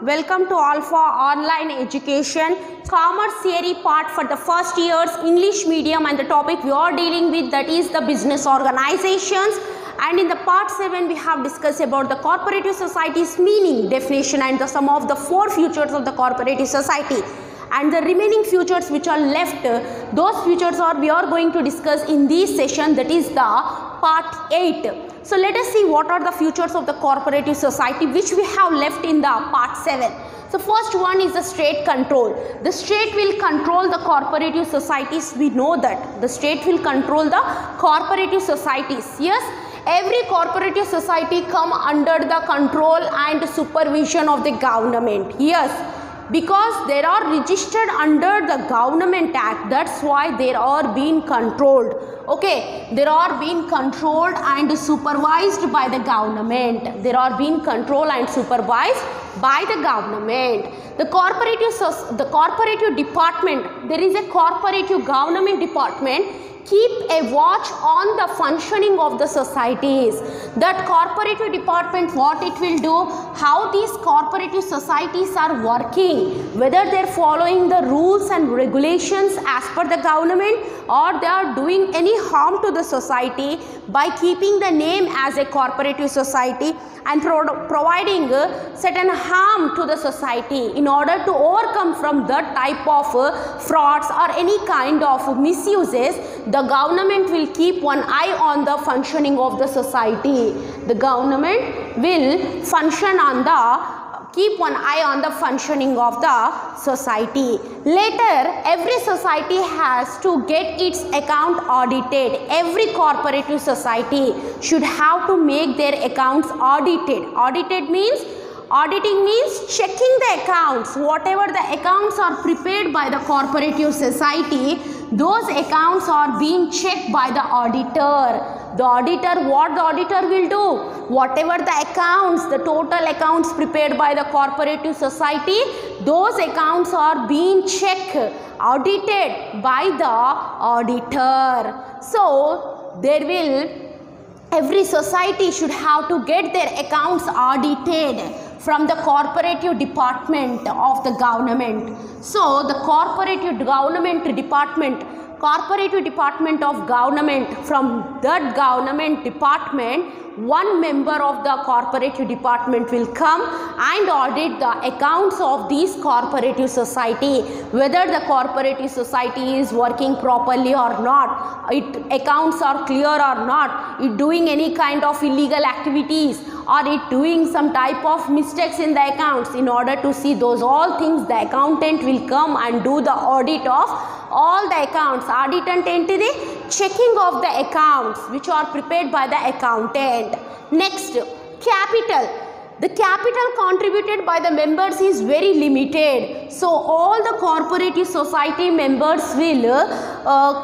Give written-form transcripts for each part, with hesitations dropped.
Welcome to Alpha Online Education Commerce Theory part for the first years English medium, and the topic we are dealing with, that is the business organizations. And in the part 7 we have discussed about the cooperative society's meaning, definition, and some of the 4 features of the cooperative society. And the remaining features which are left, those features we are going to discuss in this session, that is the part 8. So let us see what are the features of the cooperative society which we have left in the part 7. So first one is the state control. The state will control the cooperative societies. We know that the state will control the cooperative societies. Yes, every cooperative society come under the control and supervision of the government. Yes, because they are registered under the Government Act, that's why they are being controlled. Okay, they are being controlled and supervised by the government. They are being controlled and supervised by the government. The cooperative department, there is a cooperative government department, keep a watch on the functioning of the societies. That cooperative department, what it will do, how these cooperative societies are working, whether they are following the rules and regulations as per the government, or they are doing any harm to the society by keeping the name as a cooperative society and providing certain harm to the society. In order to overcome from that type of frauds or any kind of misuses, the government will keep one eye on the functioning of the society. The government will function on keep one eye on the functioning of the society. Later, every society has to get its account audited. Every cooperative society should have to make their accounts audited. Auditing means checking the accounts. Whatever the accounts are prepared by the cooperative society, those accounts are being checked by the auditor. The auditor, what the auditor will do? Whatever the accounts, the total accounts prepared by the cooperative society, those accounts are being checked, audited by the auditor. So, every society should have to get their accounts audited from the cooperative department of the government. So, the cooperative department of government, from that government department, one member of the cooperative department will come and audit the accounts of these cooperative society, whether the cooperative society is working properly or not, its accounts are clear or not, it doing any kind of illegal activities, or it doing some type of mistakes in the accounts. In order to see those all things, the accountant will come and do the audit of all the accounts. Auditant entity, checking of the accounts which are prepared by the accountant. Next, capital. The capital contributed by the members is very limited. So, all the cooperative society members will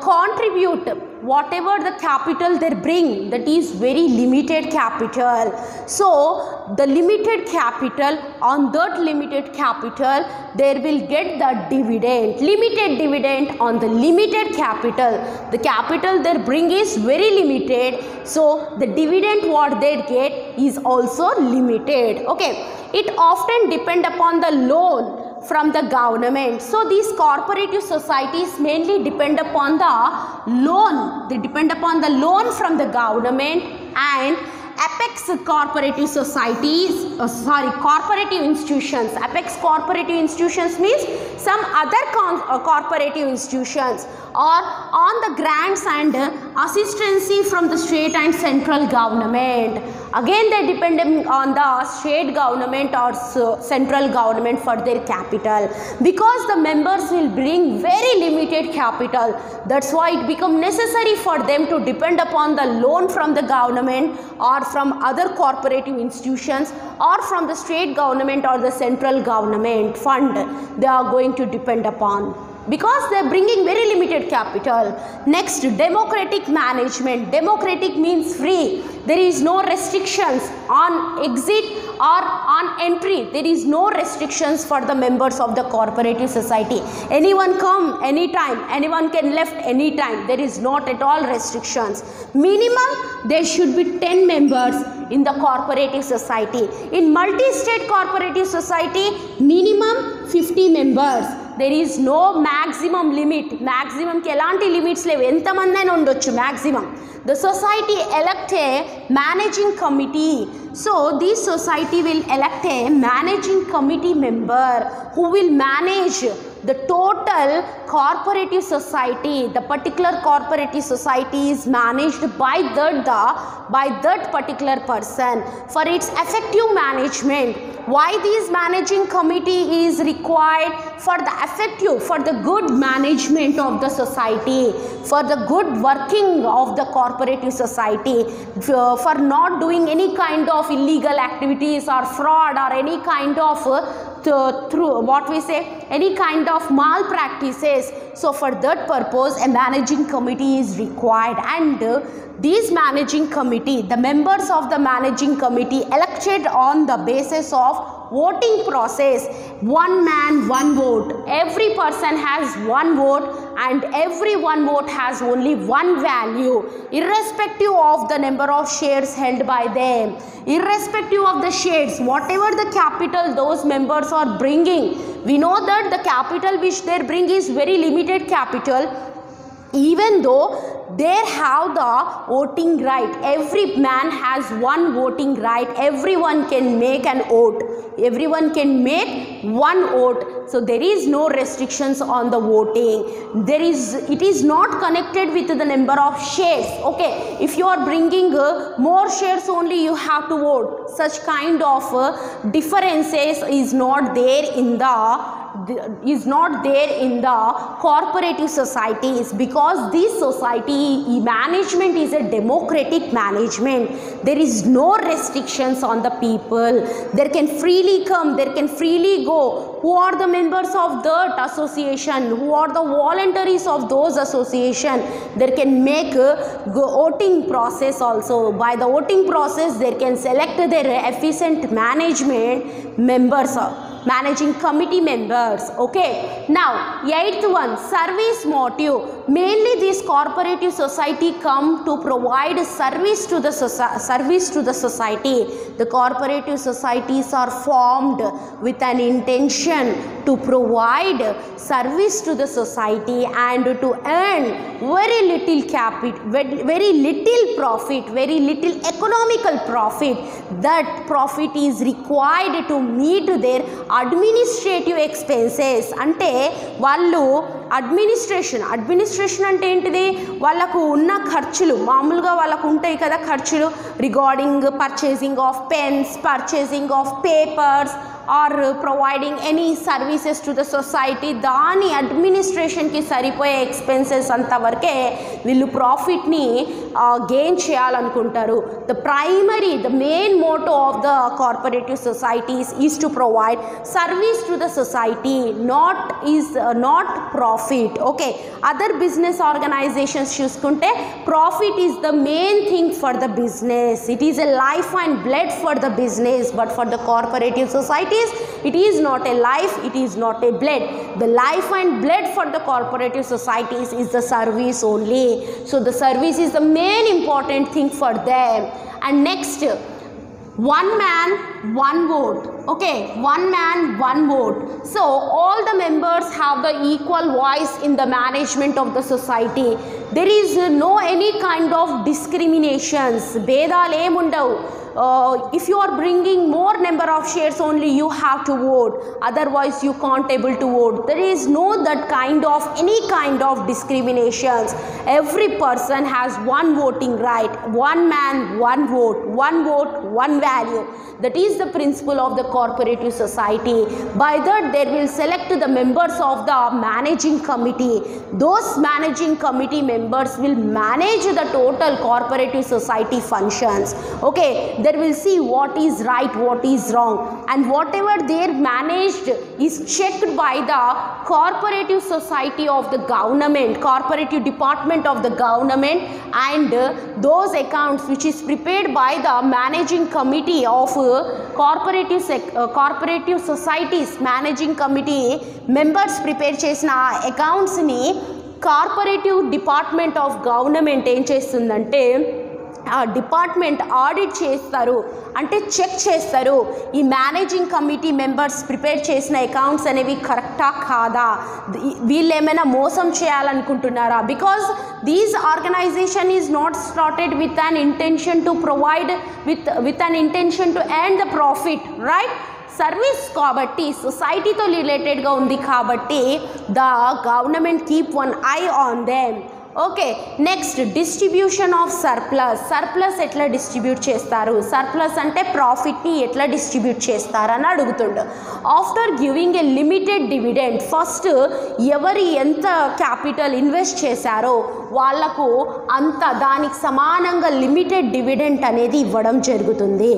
contribute whatever the capital they bring, that is very limited capital. So, the limited capital, on that limited capital, there will get the dividend, limited dividend on the limited capital. The capital they bring is very limited, so the dividend what they get is also limited. Okay, it often depend upon the loan from the government. So these cooperative societies mainly depend upon the loan. They depend upon the loan from the government. And apex cooperative societies, cooperative institutions. Apex cooperative institutions means some other cooperative institutions, or on the grants and assistance from the state and central government. Again, they depend on the state government or central government for their capital, because the members will bring very limited capital. That's why it becomes necessary for them to depend upon the loan from the government or from other cooperative institutions, or from the state government or the central government fund they are going to depend upon, because they are bringing very limited capital. Next, democratic management. Democratic means free. There is no restrictions on exit or on entry. There is no restrictions for the members of the cooperative society. Anyone come anytime, anyone can left anytime. There is not at all restrictions. Minimum there should be 10 members. in the cooperative society. In multi-state cooperative society, minimum 50 members. There is no maximum limit. Maximum ki elanti limits levu, enta mandaina undochu maximum. The society elect a managing committee. So this society will elect a managing committee member who will manage the total cooperative society. The particular cooperative society is managed by that particular person for its effective management. Why this managing committee is required? For the effective, for the good management of the society, for the good working of the cooperative society, for not doing any kind of illegal activities or fraud or any kind of any kind of malpractices. So for that purpose a managing committee is required, and this managing committee, the members of the managing committee elected on the basis of voting process, one man one vote. Every person has one vote and every one vote has only one value, irrespective of the number of shares held by them, irrespective of the shares, whatever the capital those members are bringing. We know that the capital which they bring is very limited capital. Even though they have the voting right, every man has one voting right, everyone can make an vote, everyone can make one vote. So there is no restrictions on the voting. It is not connected with the number of shares. Okay, if you are bringing more shares only you have to vote. Such kind of differences is not there in the cooperative societies, because this society management is a democratic management. There is no restrictions on the people. There can freely come, there can freely go. Who are the members of that association, who are the voluntaries of those association, there can make a voting process also. By the voting process they can select their efficient management members, managing committee members. Okay, now 8th one, service motive. Mainly this cooperative society come to provide service to the society. The cooperative societies are formed with an intention to provide service to the society and to earn very little very little profit, very little economical profit. That profit is required to meet their administrative expenses. అంటే వాళ్ళు administration అంటే ఏంటిది? వాళ్ళకు ఉన్న ఖర్చులు, మామూలుగా వాళ్ళకు ఉంటాయి కదా ఖర్చులు, regarding purchasing of pens, purchasing of papers or providing any services to the society, దాని అడ్మినిస్ట్రేషన్కి సరిపోయే ఎక్స్పెన్సెస్ అంతవరకే వీళ్ళు ప్రాఫిట్ని గెయిన్ చేయాలనుకుంటారు. The main motto of the cooperative societies is to provide service to the society, not profit. Okay, other business organizations చూసుకుంటే profit is the main thing for the business. It is a life and blood for the business, but for the cooperative society it is not a life, it is not a blood. The life and blood for the cooperative societies is the service only. So the service is the main important thing for them. And next, one man one vote. Okay, one man one vote. So all the members have the equal voice in the management of the society. There is no any kind of discriminations, భేదాలు ఏముండవు. If you are bringing more number of shares only you have to vote, otherwise you can't able to vote. There is no that kind of any kind of discriminations. Every person has one voting right, one man one vote, one value. That is the principle of the cooperative society. By that they will select the members of the managing committee. Those managing committee members will manage the total cooperative society functions. Okay, they will see what is right, what is wrong, and whatever they managed is checked by the cooperative society of the government, cooperative department of the government, and those accounts which is prepared by the managing committee of cooperative societies, managing committee members prepare చేసిన అకౌంట్స్ని cooperative department of government ఏం చేస్తుందంటే department audit చేస్తారు, అంటే check చేస్తారు ఈ managing committee members prepare చేసిన accounts అనేవి కరెక్టా కాదా, వీళ్ళు ఏమైనా మోసం చేయాలనుకుంటున్నారా. Because these organisation is not started with an intention to provide with an intention to earn the profit, right. Service కాబట్టి సొసైటీతో రిలేటెడ్గా ఉంది కాబట్టి the government keep one eye on them. Okay, next distribution of surplus. Surplus ఎట్లా distribute చేస్తారు, surplus అంటే ప్రాఫిట్ని ఎట్లా డిస్ట్రిబ్యూట్ చేస్తారని అడుగుతుండు. After giving a limited dividend, first ఎవరు ఎంత క్యాపిటల్ ఇన్వెస్ట్ చేశారో వాళ్లకు అంత దానికి సమానంగా లిమిటెడ్ డివిడెంట్ అనేది ఇవ్వడం జరుగుతుంది.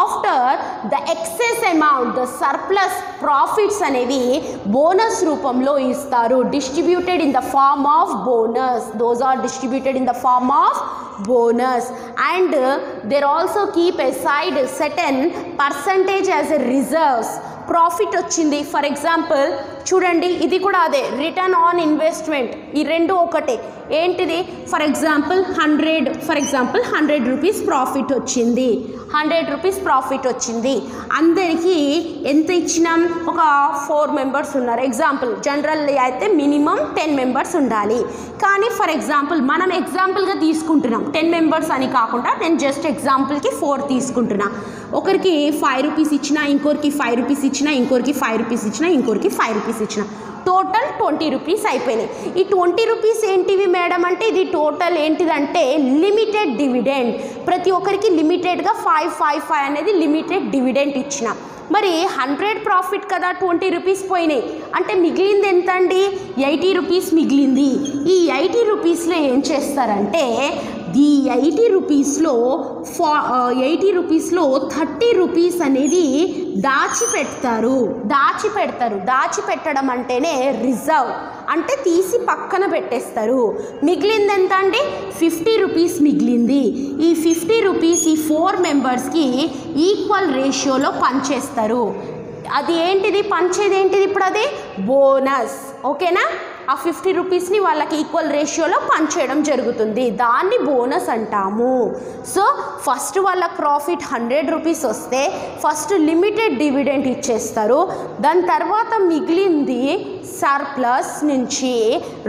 After the excess amount, the surplus profits అనేవి బోనస్ రూపంలో ఇస్తారు. Distributed in the form of bonus, those are distributed in the form of bonus, and they also keep aside certain percentage as a reserves. Profit వచ్చింది, for example చూడండి ఇది కూడా అదే return on investment, ఈ రెండు ఒకటే. ఏంటిది, ఫర్ ఎగ్జాంపుల్ 100 రూపీస్ ప్రాఫిట్ వచ్చింది, 100 రూపీస్ ప్రాఫిట్ వచ్చింది. అందరికీ ఎంత ఇచ్చినాం, ఒక 4 మెంబర్స్ ఉన్నారు. ఎగ్జాంపుల్ జనరల్ అయితే మినిమం 10 మెంబర్స్ ఉండాలి. కానీ ఫర్ ఎగ్జాంపుల్ మనం ఎగ్జాంపుల్గా తీసుకుంటున్నాం, 10 మెంబర్స్ అని కాకుండా నేను జస్ట్ ఎగ్జాంపుల్కి 4 తీసుకుంటున్నా. ఒకరికి 5 రూపీస్ ఇచ్చిన, ఇంకొకరికి 5 రూపీస్ ఇచ్చిన, ఇంకొకరికి 5 రూపీస్ ఇచ్చిన, ఇంకొకరికి 5 రూపీస్ ఇచ్చిన, టోటల్ 20 రూపీస్ అయిపోయినాయి. ఈ 20 రూపీస్ ఏంటివి మేడం అంటే ఇది టోటల్ ఏంటిదంటే లిమిటెడ్ డివిడెండ్. ప్రతి ఒక్కరికి లిమిటెడ్గా 5 అనేది లిమిటెడ్ డివిడెంట్ ఇచ్చిన. మరి 100 ప్రాఫిట్ కదా, 20 రూపీస్ పోయినాయి అంటే మిగిలింది ఎంత అండి, 80 రూపీస్ మిగిలింది. ఈ 80 రూపీస్లో ఏం చేస్తారంటే ఈ 80 రూపీస్లో 30 రూపీస్ అనేది దాచిపెడతారు. దాచిపెట్టడం అంటేనే రిజర్వ్, అంటే తీసి పక్కన పెట్టేస్తారు. మిగిలింది ఎంత అండి, 50 రూపీస్ మిగిలింది. ఈ 50 రూపీస్ ఈ 4 మెంబర్స్కి ఈక్వల్ రేషియోలో పంచేస్తారు. అది ఏంటిది, పంచేది ఏంటిది, ఇప్పుడు అది బోనస్. ఓకేనా, ఆ 50 రూపీస్ని వాళ్ళకి ఈక్వల్ రేషియోలో పంచేయడం జరుగుతుంది, దాన్ని బోనస్ అంటాము. సో ఫస్ట్ వాళ్ళ ప్రాఫిట్ 100 రూపీస్ వస్తే ఫస్ట్ లిమిటెడ్ డివిడెంట్ ఇచ్చేస్తారు. దాని తర్వాత మిగిలింది సర్ప్లస్ నుంచి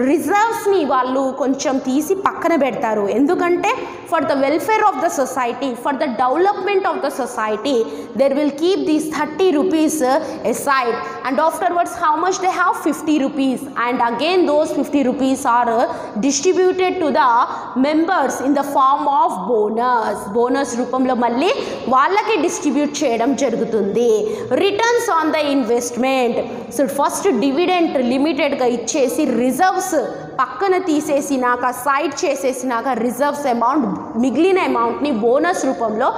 రిజర్వ్స్ని వాళ్ళు కొంచెం తీసి పక్కన పెడతారు. ఎందుకంటే for the welfare of the society, for the development of the society there will keep these 30 rupees aside, and afterwards how much they have, 50 rupees, and again those 50 rupees are distributed to the members in the form of bonus రూపంలో మళ్ళీ వాళ్ళకి distribute చేయడం జరుగుతుంది. Returns on the investment, so first dividend లిమిటెడ్గా ఇచ్చేసి reserves పక్కన తీసేసినాక side చేసేసినాక reserves amount, మిగిలిన అమౌంట్ని బోనస్ రూపంలో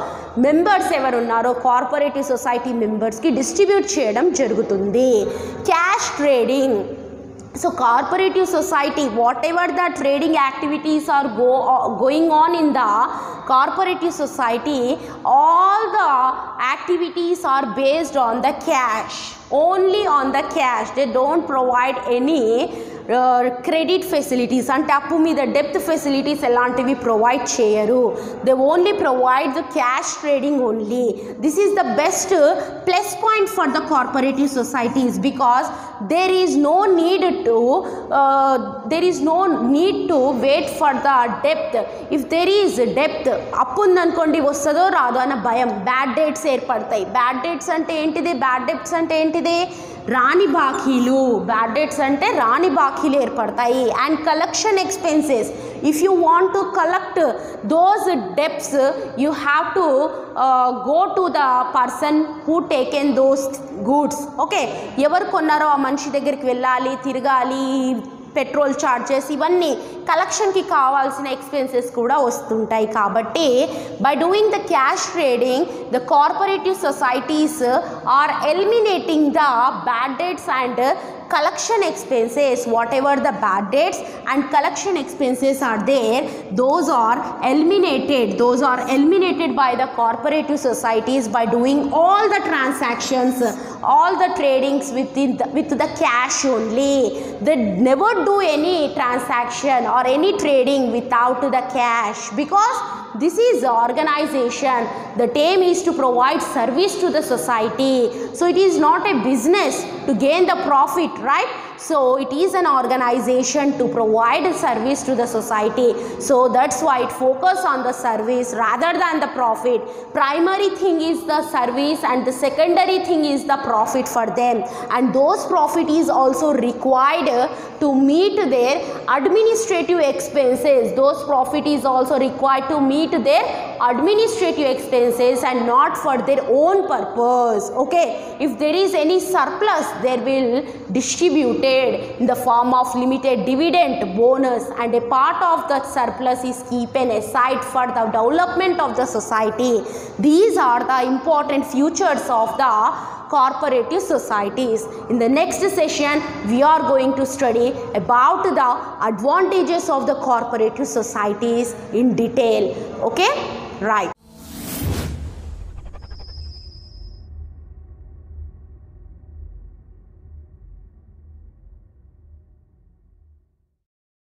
మెంబర్స్ ఎవరున్నారో కార్పొరేటివ్ సొసైటీ మెంబర్స్కి డిస్ట్రిబ్యూట్ చేయడం జరుగుతుంది. Cash trading, so cooperative society, whatever the trading activities are going on in the cooperative society, all the activities are based on the cash, only on the cash. They don't provide any credit facilities, అంటే అప్పు మీద depth facilities ఎలాంటివి provide చేయరు. They only provide the cash trading only. This is the best plus point for the cooperative societies, because there is no need to wait for the depth. If there is depth, అప్పు ఉందనుకోండి వస్తుందో రాదో అన్న భయం, bad dates ఏర్పడతాయి. Bad dates అంటే ఏంటిది, bad debts అంటే ఏంటిది, రాని బాకీలు. బ్యాడ్ డేట్స్ అంటే రాని బాకీలు ఏర్పడతాయి. And collection expenses, if you want to collect those debts, you have to go to the person who taken those goods. Okay, ఎవరు కొన్నారో ఆ మనిషి దగ్గరికి వెళ్ళాలి, తిరగాలి, పెట్రోల్ ఛార్జెస్ ఇవన్నీ కలెక్షన్కి కావాల్సిన ఎక్స్పెన్సెస్ కూడా వస్తుంటాయి. కాబట్టి by doing the cash trading the cooperative societies are eliminating the bad debts and collection expenses. Whatever the bad debts and collection expenses are there, those are eliminated by the cooperative societies by doing all the transactions, all the tradings with the cash only. They never do any transaction or any trading without the cash, because this is the organization. The aim is to provide service to the society. So it is not a business to gain the profit, right? So it is an organization to provide a service to the society. So that's why it focus on the service rather than the profit. Primary thing is the service and the secondary thing is the profit for them, and those profit is also required to meet their administrative expenses. Those profit is also required to meet their administrative expenses and not for their own purpose. Okay, if there is any surplus, they will distribute it in the form of limited dividend, bonus, and a part of the surplus is keeping aside for the development of the society. These are the important features of the cooperative societies. In the next session, we are going to study about the advantages of the cooperative societies in detail. Okay, right.